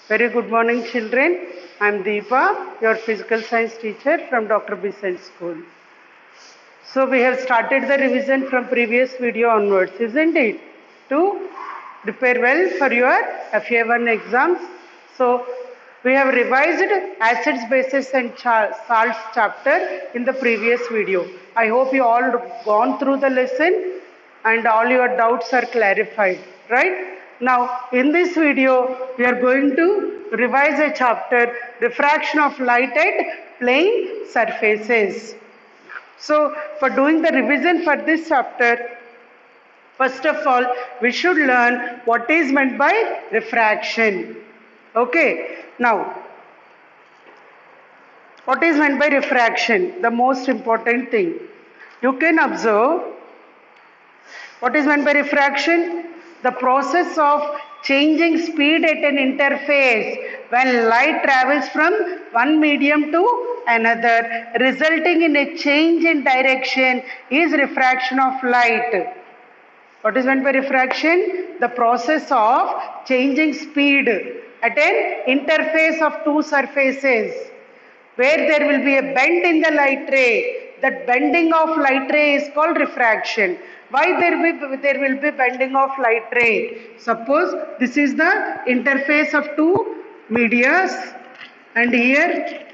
Very good morning, children. I am Deepa, your physical science teacher from Dr. B Science School. So we have started the revision from previous video onwards, isn't it? To prepare well for your FA1 exams. So we have revised acids, bases and salts chapter in the previous video. I hope you all gone through the lesson and all your doubts are clarified, right? Now, in this video, we are going to revise a chapter, Refraction of Light at Plane Surfaces. So, for doing the revision for this chapter, first of all, we should learn what is meant by refraction. Okay, now, what is meant by refraction? The most important thing. You can observe what is meant by refraction? The process of changing speed at an interface when light travels from one medium to another, resulting in a change in direction, is refraction of light. What is meant by refraction? The process of changing speed at an interface of two surfaces where there will be a bend in the light ray. That bending of light ray is called refraction. Why there will be bending of light ray? Suppose this is the interface of two medias and here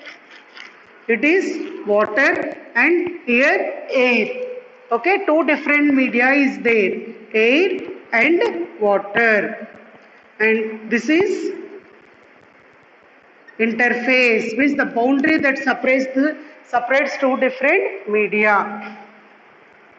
it is water and here air. Okay, two different media is there, air and water, and this is interface, means the boundary that separates two different media.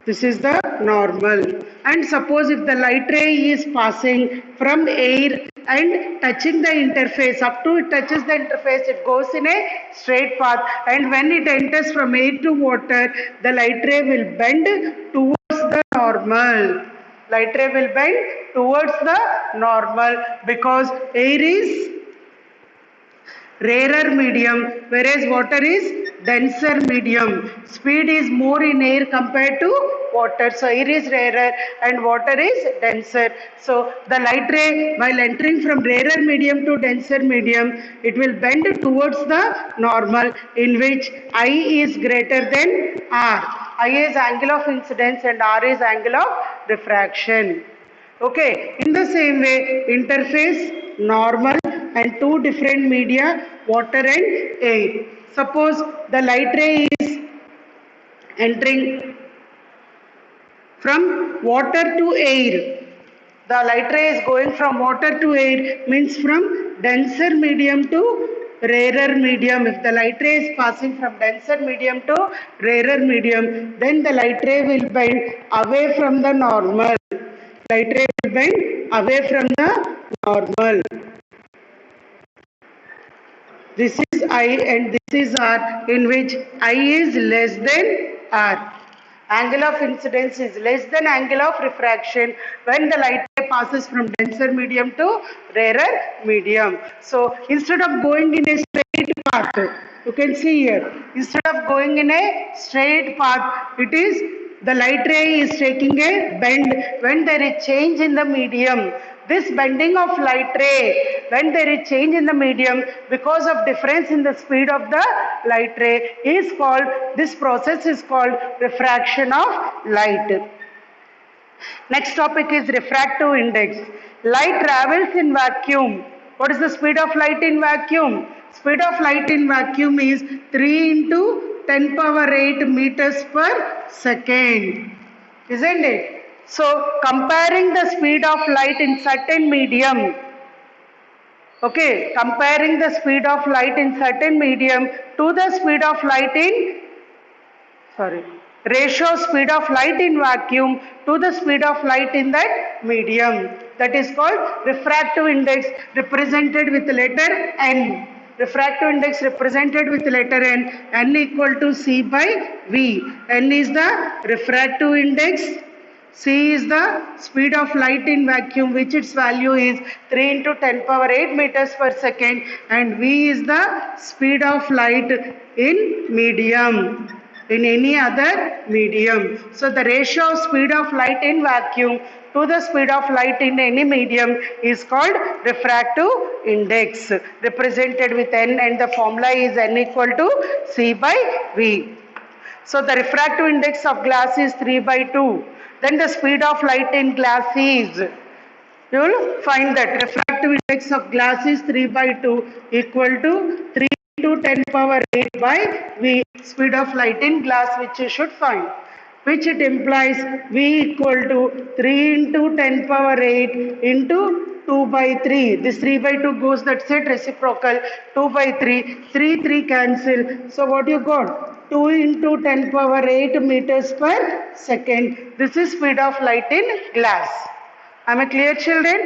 This is the normal. And suppose if the light ray is passing from air and touching the interface, up to it touches the interface, it goes in a straight path, and when it enters from air to water, the light ray will bend towards the normal. Light ray will bend towards the normal because air is rarer medium, whereas water is denser medium. Speed is more in air compared to water. So air is rarer and water is denser. So the light ray, while entering from rarer medium to denser medium, it will bend towards the normal, in which I is greater than R. I is angle of incidence and R is angle of refraction. Okay, in the same way, interface, normal and two different media, water and air. Suppose the light ray is entering from water to air. The light ray is going from water to air, means from denser medium to rarer medium. If the light ray is passing from denser medium to rarer medium, then the light ray will bend away from the normal. Light ray will bend away from the normal. This is I and this is R, in which I is less than R. Angle of incidence is less than angle of refraction when the light ray passes from denser medium to rarer medium. So instead of going in a straight path, you can see here, instead of going in a straight path, it is the light ray is taking a bend when there is change in the medium. This bending of light ray, when there is change in the medium because of difference in the speed of the light ray, is called, this process is called refraction of light. Next topic is refractive index. Light travels in vacuum. What is the speed of light in vacuum? Speed of light in vacuum is 3 into 10 power 8 meters per second. Isn't it? So, comparing the speed of light in certain medium, okay, comparing the speed of light in certain medium to the speed of light in, ratio speed of light in vacuum to the speed of light in that medium. That is called refractive index, represented with letter N. Refractive index represented with letter N. N equal to C by V. N is the refractive index. C is the speed of light in vacuum, which its value is 3 into 10 power 8 meters per second, and V is the speed of light in medium. in any other medium. So the ratio of speed of light in vacuum to the speed of light in any medium is called refractive index, represented with n, and the formula is n equal to C by V. So the refractive index of glass is 3/2. Then the speed of light in glass is, you will find that refractive index of glass is 3/2 equal to 3 into 10 power 8 by V, speed of light in glass, which you should find, which it implies V equal to 3 into 10 power 8 into 2/3. This 3/2 goes, that's it, reciprocal, 2/3, 3 cancel. So what you got? 2 into 10 power 8 meters per second. This is speed of light in glass. Am I clear, children?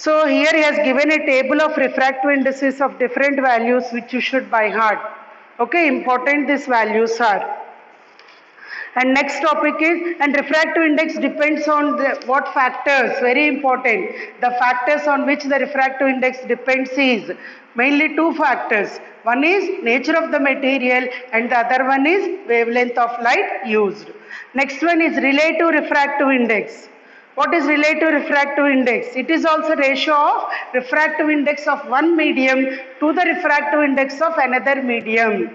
So here he has given a table of refractive indices of different values which you should by heart. Okay, important these values are. And next topic is, and refractive index depends on what factors, very important. The factors on which the refractive index depends is mainly two factors. One is nature of the material and the other one is wavelength of light used. Next one is relative refractive index. What is relative refractive index? It is also ratio of refractive index of one medium to the refractive index of another medium.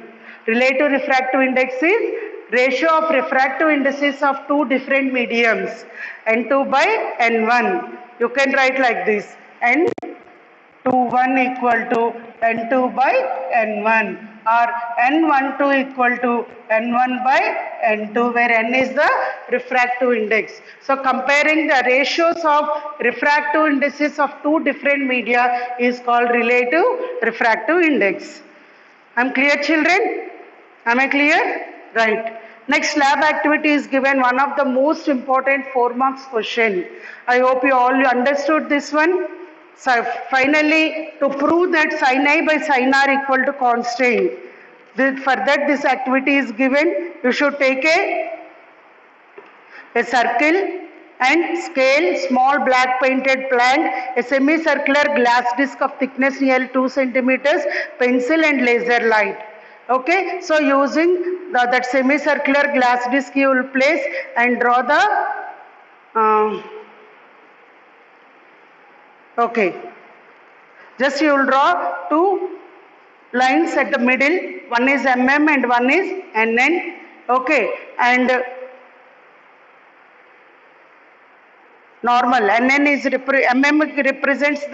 Relative refractive index is ratio of refractive indices of two different mediums, N2 by N1. You can write like this, N21 equal to N2 by N1, or N12 equal to N1 by N2, where N is the refractive index. So comparing the ratios of refractive indices of two different media is called relative refractive index. Am I clear, children? Am I clear? Right. Next lab activity is given, one of the most important 4 marks question. I hope you all understood this one. So finally, to prove that sin I by sin R equal to constant, for that this activity is given. You should take a circle and scale small black painted plank, a semicircular glass disc of thickness nearly 2 centimeters, pencil and laser light. Okay, so using that semicircular glass disc you will place and draw the okay, just you will draw two lines at the middle, one is mm and one is nn. Okay, and normal, nn is mm represents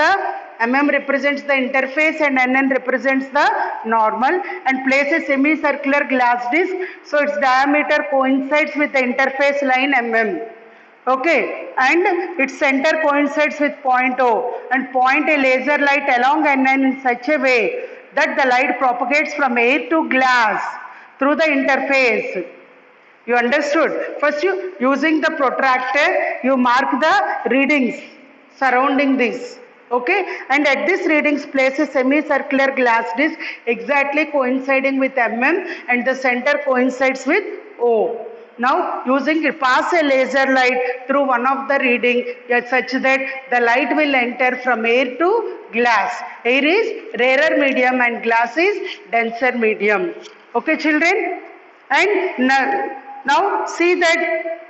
the interface and nn represents the normal, and place a semicircular glass disc so its diameter coincides with the interface line mm. Okay, and its center coincides with point O, and point a laser light along nn in such a way that the light propagates from air to glass through the interface. You understood? First, you using the protractor, you mark the readings surrounding this. Okay, and at this readings place a semicircular glass disc exactly coinciding with mm and the center coincides with O. Now using pass a laser light through one of the reading such that the light will enter from air to glass. Air is rarer medium and glass is denser medium. Okay, children? And now see that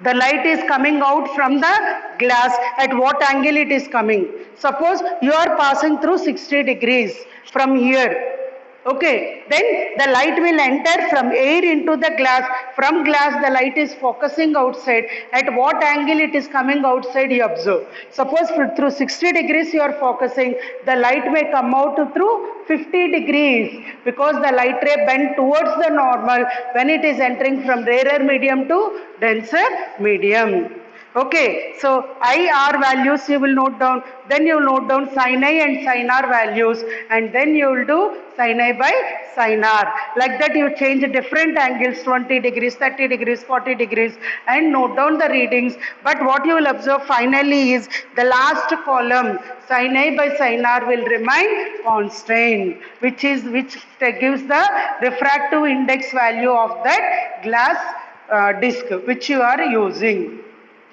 the light is coming out from the glass. At what angle it is coming? Suppose you are passing through 60 degrees from here. Okay, then the light will enter from air into the glass. From glass the light is focusing outside. At what angle it is coming outside you observe. Suppose through 60 degrees you are focusing, the light may come out through 50 degrees because the light ray bend towards the normal when it is entering from rarer medium to denser medium. Okay, so IR values you will note down, then you will note down sin I and sin R values, and then you will do sin I by sin R. Like that you change different angles, 20 degrees, 30 degrees, 40 degrees, and note down the readings. But what you will observe finally is the last column, sin I by sin R will remain constant, which gives the refractive index value of that glass disc which you are using.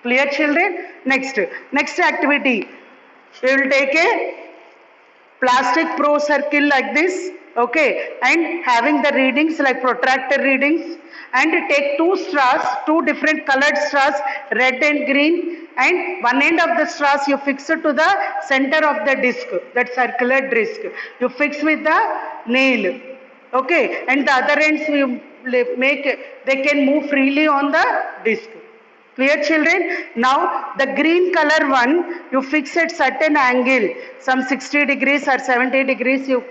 Clear, children? Next activity. We will take a plastic pro circle like this. Okay, and having the readings like protractor readings, and take two straws, two different colored straws, red and green, and one end of the straws you fix it to the center of the disc, that circular disc. You fix with the nail. Okay, and the other ends you make, they can move freely on the disc. Clear children? Now the green color one, you fix at certain angle, some 60 degrees or 70 degrees, you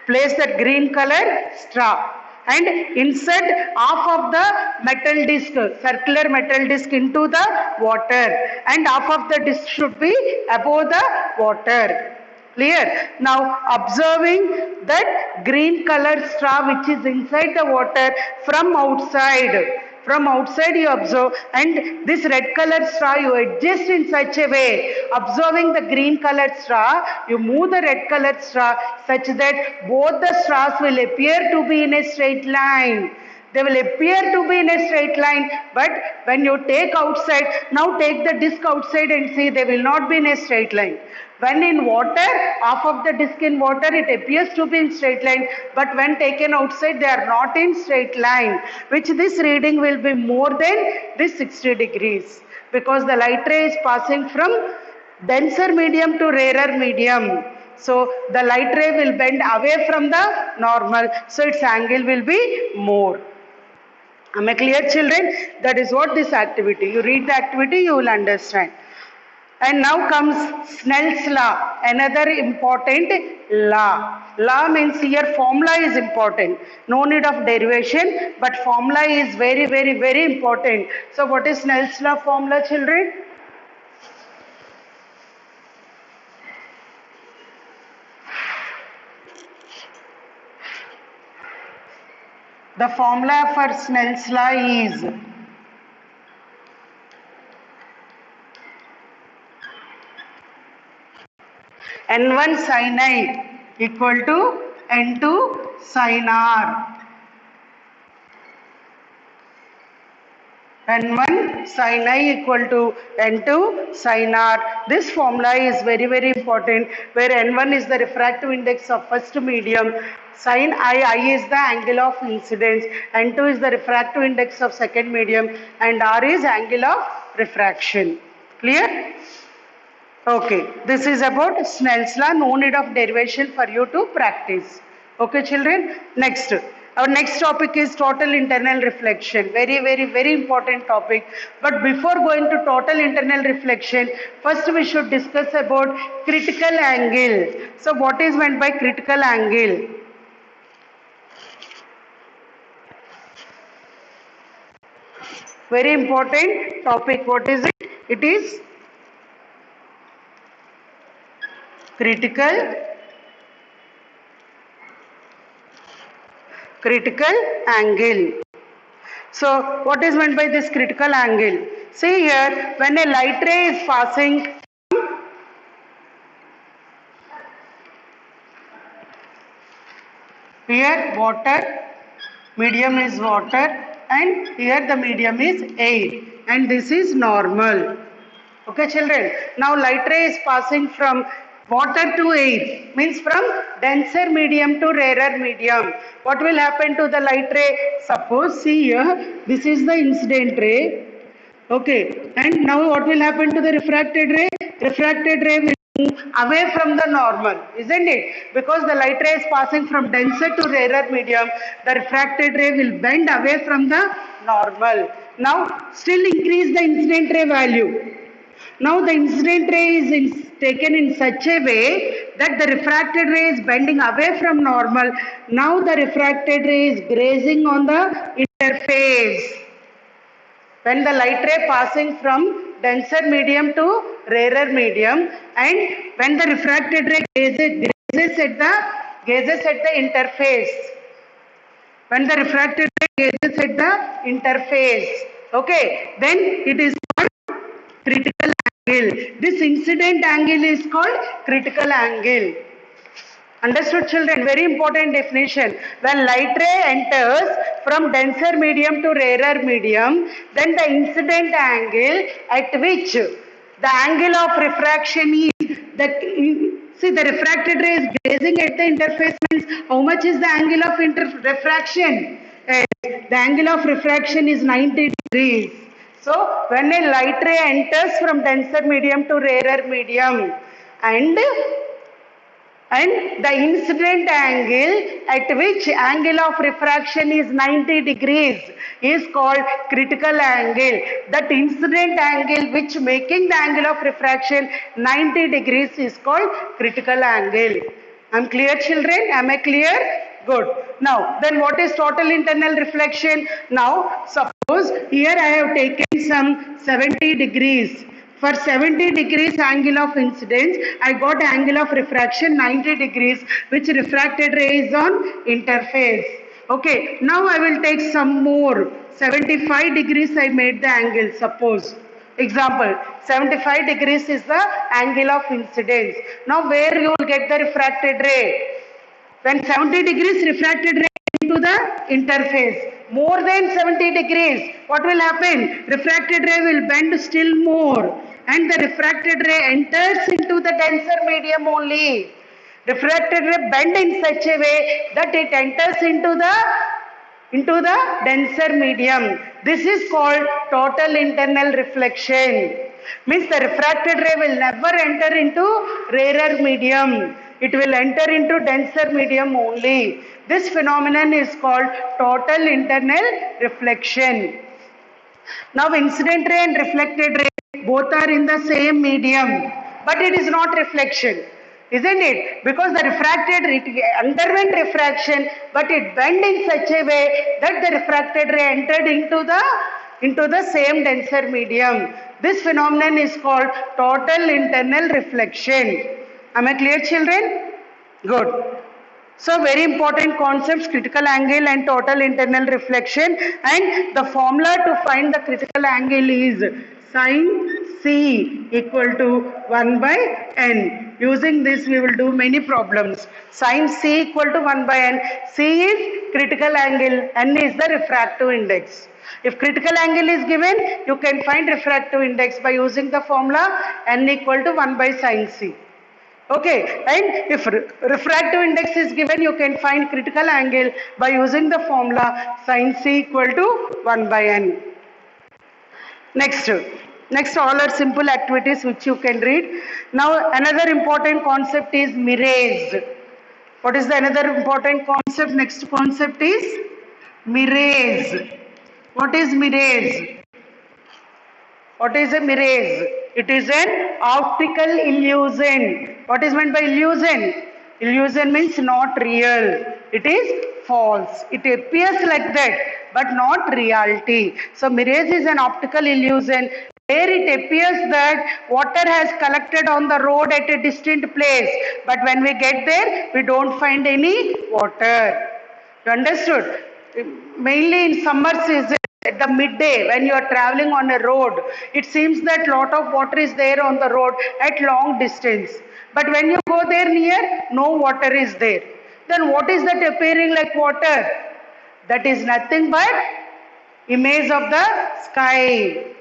place that green color straw and insert half of the metal disc, circular metal disc into the water, and half of the disc should be above the water. Clear? Now observing that green colored straw which is inside the water from outside. From outside you observe, and this red colored straw you adjust in such a way, observing the green colored straw, you move the red colored straw such that both the straws will appear to be in a straight line. They will appear to be in a straight line, but when you take outside, now take the disc outside and see, they will not be in a straight line. When in water, half of the disc in water, it appears to be in straight line, but when taken outside, they are not in straight line, which this reading will be more than this 60 degrees, because the light ray is passing from denser medium to rarer medium. So the light ray will bend away from the normal, so its angle will be more. Am I clear, children? That is what this activity. You read the activity, you will understand. And now comes Snell's law, another important law. Law means here formula is important. No need of derivation, but formula is very, very, very important. So what is Snell's law formula, children? The formula for Snell's law is N1 sin I equal to N2 sin R. N1 sin I equal to N2 sin R. This formula is very, very important, where N1 is the refractive index of first medium, sin I is the angle of incidence, N2 is the refractive index of second medium, and R is angle of refraction. Clear? Okay, this is about Snell's law, no need of derivation for you to practice. Okay, children? Next. Our next topic is total internal reflection. Very, very, very important topic. But before going to total internal reflection, first we should discuss about critical angle. So what is meant by critical angle? Very important topic. What is it? It is critical angle. So what is meant by this critical angle? See here, when a light ray is passing here, water, medium is water, and here the medium is air, and this is normal. Okay, children? Now light ray is passing from water to air, means from denser medium to rarer medium. What will happen to the light ray? Suppose, see here, this is the incident ray. Okay, and now what will happen to the refracted ray? Refracted ray will move away from the normal, isn't it? Because the light ray is passing from denser to rarer medium, the refracted ray will bend away from the normal. Now, still increase the incident ray value. Now the incident ray is taken in such a way that the refracted ray is bending away from normal. Now the refracted ray is grazing on the interface. When the light ray passing from denser medium to rarer medium, and when the refracted ray gazes at the interface. When the refracted ray gazes at the interface, okay, then it is called critical angle. This incident angle is called critical angle. Understood, children? Very important definition. When light ray enters from denser medium to rarer medium, then the incident angle at which the angle of refraction is, See, the refracted ray is grazing at the interface means how much is the angle of refraction? The angle of refraction is 90 degrees. So, when a light ray enters from denser medium to rarer medium and the incident angle at which angle of refraction is 90 degrees is called critical angle. That incident angle which making the angle of refraction 90 degrees is called critical angle. I'm clear, children? Am I clear? Good. Now, then what is total internal reflection? Now, suppose here I have taken some 70 degrees. For 70 degrees angle of incidence, I got angle of refraction 90 degrees, which refracted ray is on interface. Okay, now I will take some more. 75 degrees I made the angle, suppose. Example, 75 degrees is the angle of incidence. Now where you will get the refracted ray? When 70 degrees refracted ray into the interface, more than 70 degrees, what will happen? Refracted ray will bend still more and the refracted ray enters into the denser medium only. Refracted ray bend in such a way that it enters into the denser medium. This is called total internal reflection. Means the refracted ray will never enter into rarer medium. It will enter into denser medium only. This phenomenon is called total internal reflection. Now incident ray and reflected ray both are in the same medium, but it is not reflection. Isn't it? Because the refracted, it underwent refraction, but it bent in such a way that the refracted ray entered into the same denser medium. This phenomenon is called total internal reflection. Am I clear, children? Good. So very important concepts, critical angle and total internal reflection, and the formula to find the critical angle is sin C equal to 1 by n. Using this we will do many problems. Sin C equal to 1 by n. C is critical angle, n is the refractive index. If critical angle is given, you can find refractive index by using the formula n equal to 1 by sin C. Okay, and if refractive index is given, you can find critical angle by using the formula sin C equal to 1 by n. Next all are simple activities which you can read. Now another important concept is mirage. What is the another important concept? Next concept is mirage. What is mirage? What is a mirage? It is an optical illusion. What is meant by illusion? Illusion means not real. It is false. It appears like that, but not reality. So mirage is an optical illusion where it appears that water has collected on the road at a distant place, but when we get there, we don't find any water. You understood? Mainly in summer season, at the midday when you are traveling on a road, it seems that lot of water is there on the road at long distance. But when you go there near, no water is there. Then what is that appearing like water? That is nothing but image of the sky.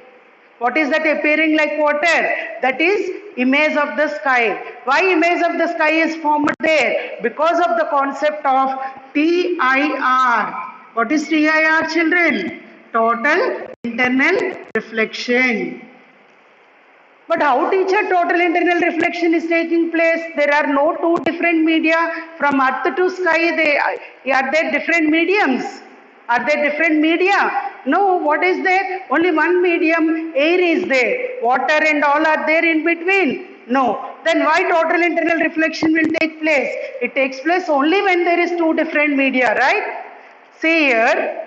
What is that appearing like water? That is image of the sky. Why image of the sky is formed there? Because of the concept of TIR. What is TIR, children? Total internal reflection. But how, teacher, total internal reflection is taking place? There are no two different media from earth to sky. Are there different mediums? Are there different media? No, what is there? Only one medium, air is there. Water and all are there in between? No. Then why total internal reflection will take place? It takes place only when there is two different media, right? See here,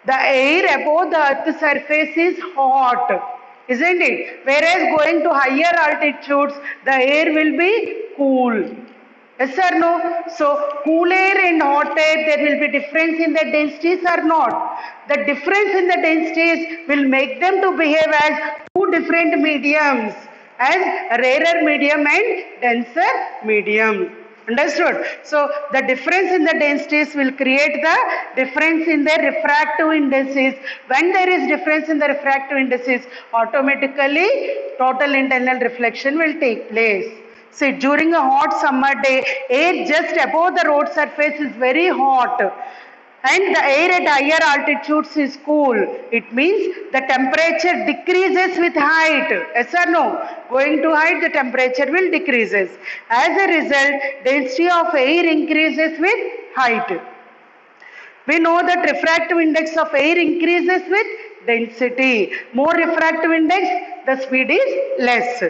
the air above the earth's surface is hot, isn't it? Whereas going to higher altitudes, the air will be cool. Yes or no? So, cool air and hot air, there will be difference in the densities or not? The difference in the densities will make them to behave as two different mediums, as rarer medium and denser medium. Understood? So, the difference in the densities will create the difference in the refractive indices. When there is difference in the refractive indices, automatically total internal reflection will take place. See, during a hot summer day, air just above the road surface is very hot and the air at higher altitudes is cool. It means the temperature decreases with height. Yes or no? Going to height, the temperature will decreases. As a result, density of air increases with height. We know that refractive index of air increases with density. More refractive index, the speed is less.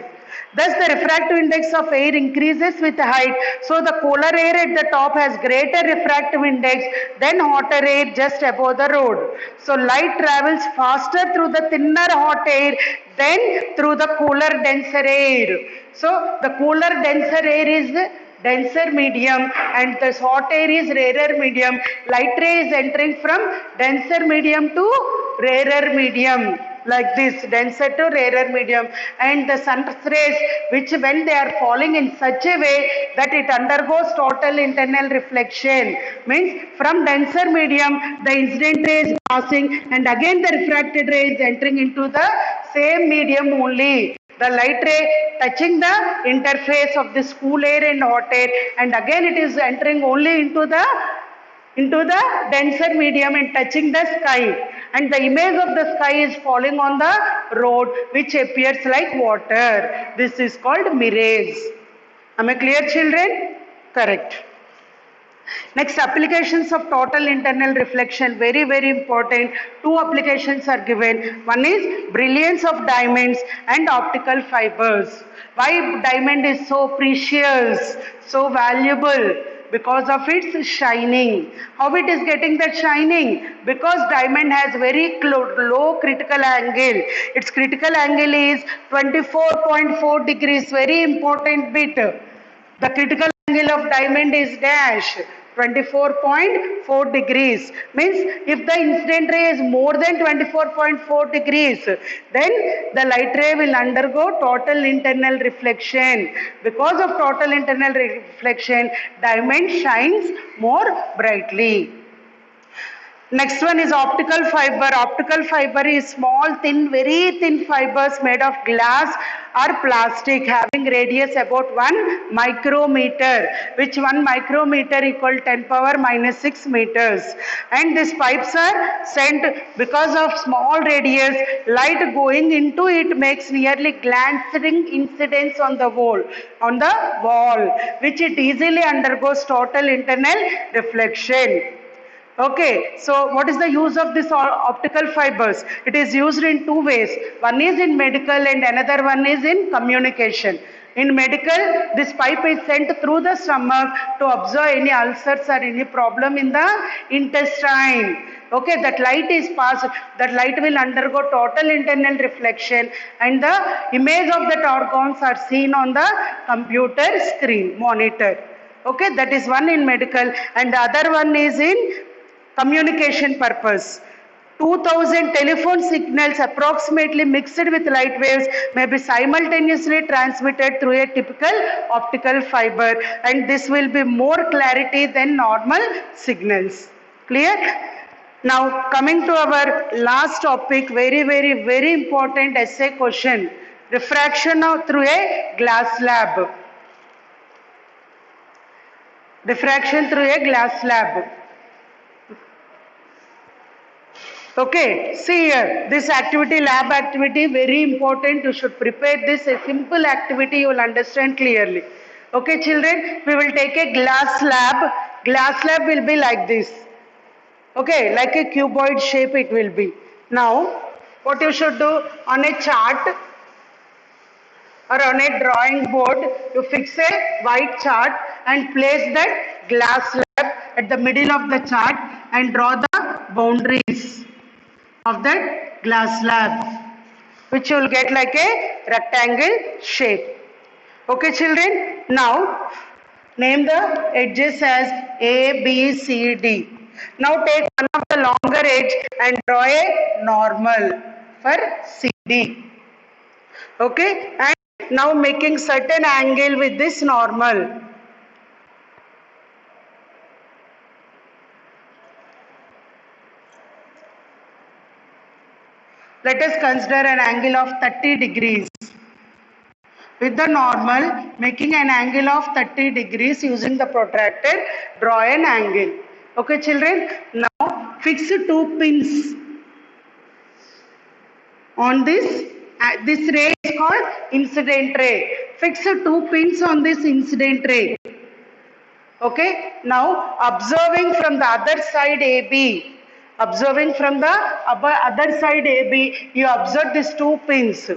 Thus, the refractive index of air increases with height. So, the cooler air at the top has greater refractive index than hotter air just above the road. So, light travels faster through the thinner hot air than through the cooler denser air. So, the cooler denser air is denser medium and the hot air is rarer medium. Light ray is entering from denser medium to rarer medium, like this, denser to rarer medium, and the sun's rays, which when they are falling in such a way that it undergoes total internal reflection, means from denser medium the incident ray is passing and again the refracted ray is entering into the same medium only. The light ray touching the interface of this cool air and hot air, and again it is entering only into the denser medium and touching the sky, and the image of the sky is falling on the road, which appears like water. This is called mirage. Am I clear, children? Correct. Next, applications of total internal reflection, very, very important. Two applications are given. One is brilliance of diamonds and optical fibers. Why diamond is so precious, so valuable? Because of its shining. How it is getting that shining? Because diamond has very low critical angle. Its critical angle is 24.4 degrees, very important bit. The critical angle of diamond is dash 24.4 degrees. Means if the incident ray is more than 24.4 degrees, then the light ray will undergo total internal reflection. Because of total internal reflection, diamond shines more brightly. Next one is optical fiber. Optical fiber is small, thin, very thin fibers made of glass or plastic having radius about 1 micrometer, which 1 micrometer equal 10 power minus 6 meters. And these pipes are sent because of small radius, light going into it makes nearly glancing incidence on the wall, which it easily undergoes total internal reflection. Okay, so what is the use of this optical fibers? It is used in two ways. One is in medical and another one is in communication. In medical, this pipe is sent through the stomach to observe any ulcers or any problem in the intestine. Okay, that light is passed, that light will undergo total internal reflection and the image of the organs are seen on the computer screen, monitor. Okay, that is one in medical, and the other one is in communication purpose. 2000 telephone signals approximately mixed with light waves may be simultaneously transmitted through a typical optical fiber, and this will be more clarity than normal signals. Clear? Now coming to our last topic, very, very, very important essay question. Refraction through a glass slab. Diffraction through a glass slab. Okay, see here, this activity, lab activity, very important. You should prepare this, a simple activity, you will understand clearly. Okay, children, we will take a glass slab. Glass slab will be like this. Okay, like a cuboid shape it will be. Now, what you should do, on a chart or on a drawing board, you fix a white chart and place that glass slab at the middle of the chart and draw the boundaries of that glass slab, which you will get like a rectangle shape. Okay, children, now name the edges as A, B, C, D. Now take one of the longer edge and draw a normal for CD. Okay, and now making certain angle with this normal. Let us consider an angle of 30 degrees. With the normal, making an angle of 30 degrees using the protractor. Draw an angle. Okay, children. Now fix 2 pins on this. This ray is called incident ray. Fix 2 pins on this incident ray. Okay. Now observing from the other side AB. Observing from the other side AB, you observe these 2 pins.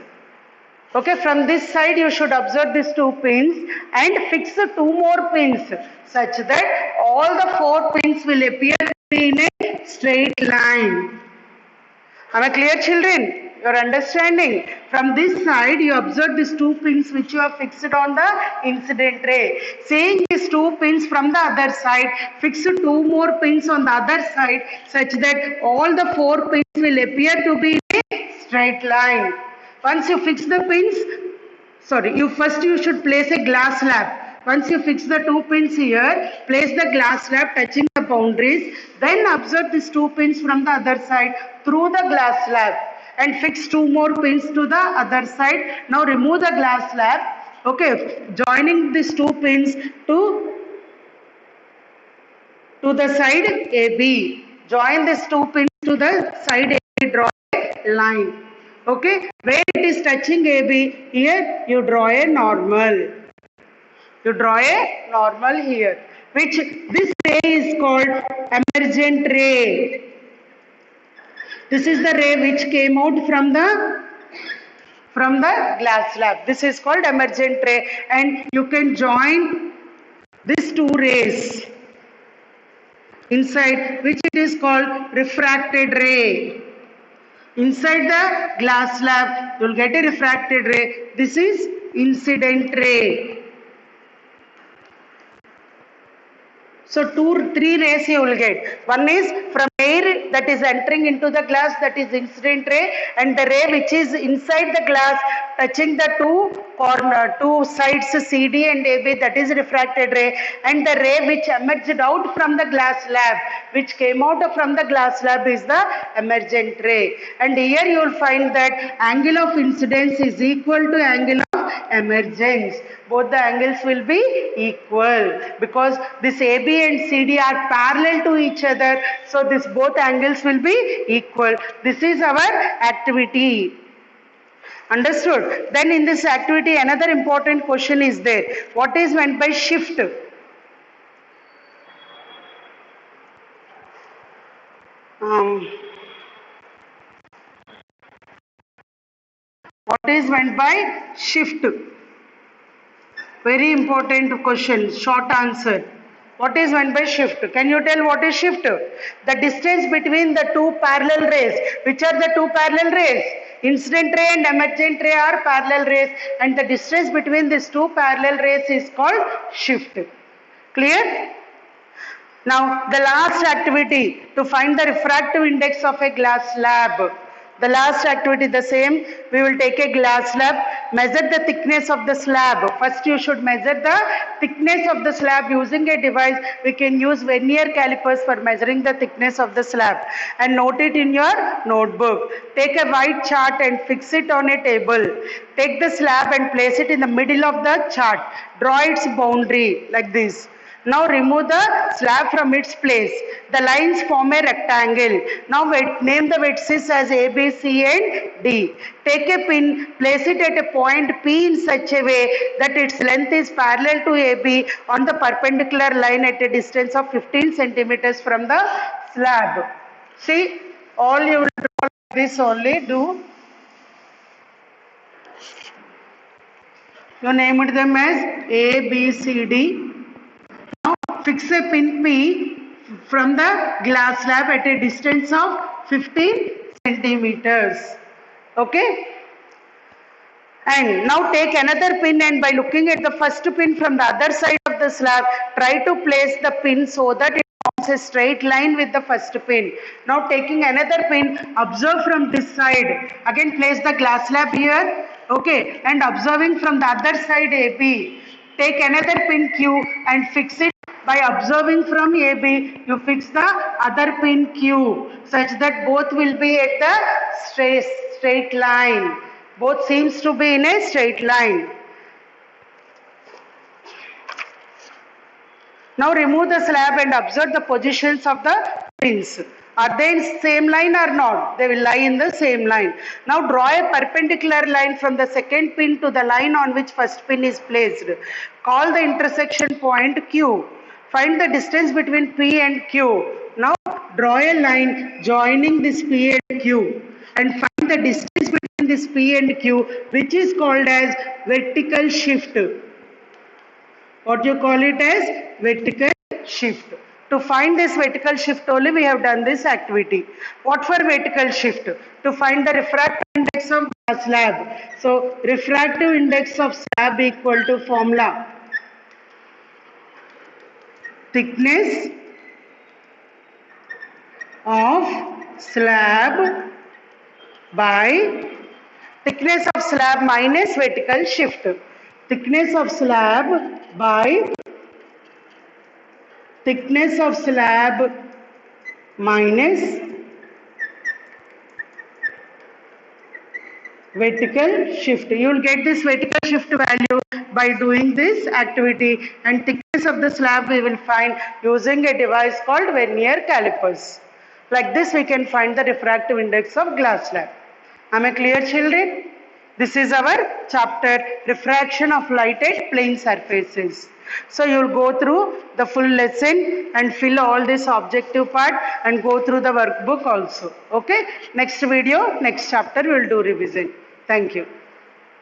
Okay, from this side you should observe these 2 pins and fix 2 more pins such that all the 4 pins will appear to be in a straight line. Am I clear, children? You are understanding? From this side you observe these 2 pins which you have fixed on the incident ray. Seeing these 2 pins from the other side, fix 2 more pins on the other side such that all the 4 pins will appear to be in a straight line. Once you fix the pins, you should place a glass slab. Once you fix the 2 pins here, place the glass slab touching the boundaries. Then observe these 2 pins from the other side through the glass slab and fix 2 more pins to the other side. Now remove the glass slab. Okay, joining these 2 pins to the side AB. Join these 2 pins to the side AB. Draw a line. Okay, where it is touching AB, here you draw a normal. You draw a normal here, which this ray is called emergent ray. This is the ray which came out from the glass slab. This is called emergent ray, and you can join these 2 rays inside, which it is called refracted ray. Inside the glass slab, you will get a refracted ray. This is incident ray. So 3 rays you will get. One is from air that is entering into the glass, that is incident ray, and the ray which is inside the glass touching the 2 sides CD and AB, that is refracted ray, and the ray which emerged out from the glass slab, which came out from the glass slab, is the emergent ray. And here you will find that angle of incidence is equal to angle of emergence. Both the angles will be equal because this AB and CD are parallel to each other. So this both angles will be equal. This is our activity. Understood? Then in this activity another important question is there. What is meant by shift? What is meant by shift? Very important question, short answer. What is meant by shift? Can you tell what is shift? The distance between the 2 parallel rays. Which are the 2 parallel rays? Incident ray and emergent ray are parallel rays, and the distance between these 2 parallel rays is called shift. Clear? Now the last activity, to find the refractive index of a glass slab. The last activity the same. We will take a glass slab, measure the thickness of the slab. First you should measure the thickness of the slab using a device. We can use vernier calipers for measuring the thickness of the slab and note it in your notebook. Take a white chart and fix it on a table. Take the slab and place it in the middle of the chart. Draw its boundary like this. Now remove the slab from its place. The lines form a rectangle. Now name the vertices as A, B, C and D. Take a pin, place it at a point P in such a way that its length is parallel to AB on the perpendicular line at a distance of 15 centimeters from the slab. See, all you will do like this only do. You named them as A, B, C, D. Fix a pin P from the glass slab at a distance of 15 centimeters. Okay. And now take another pin and by looking at the first pin from the other side of the slab, try to place the pin so that it forms a straight line with the first pin. Now taking another pin, observe from this side. Again place the glass slab here. Okay. And observing from the other side AB. Take another pin Q and fix it. By observing from AB, you fix the other pin Q such that both will be at the straight line. Both seems to be in a straight line. Now remove the slab and observe the positions of the pins. Are they in same line or not? They will lie in the same line. Now draw a perpendicular line from the second pin to the line on which first pin is placed. Call the intersection point Q. Find the distance between P and Q. Now draw a line joining this P and Q and find the distance between this P and Q, which is called as vertical shift. What you call it as vertical shift. To find this vertical shift only we have done this activity. What for vertical shift? To find the refractive index of a slab. So refractive index of slab equal to formula thickness of slab by thickness of slab minus vertical shift. Thickness of slab by thickness of slab minus vertical shift. You will get this vertical shift value by doing this activity, and thickness of the slab we will find using a device called vernier calipers. Like this we can find the refractive index of glass slab. Am I clear, children? This is our chapter refraction of light at plane surfaces. So you will go through the full lesson and fill all this objective part and go through the workbook also. Okay. Next video, next chapter we will do revision. Thank you.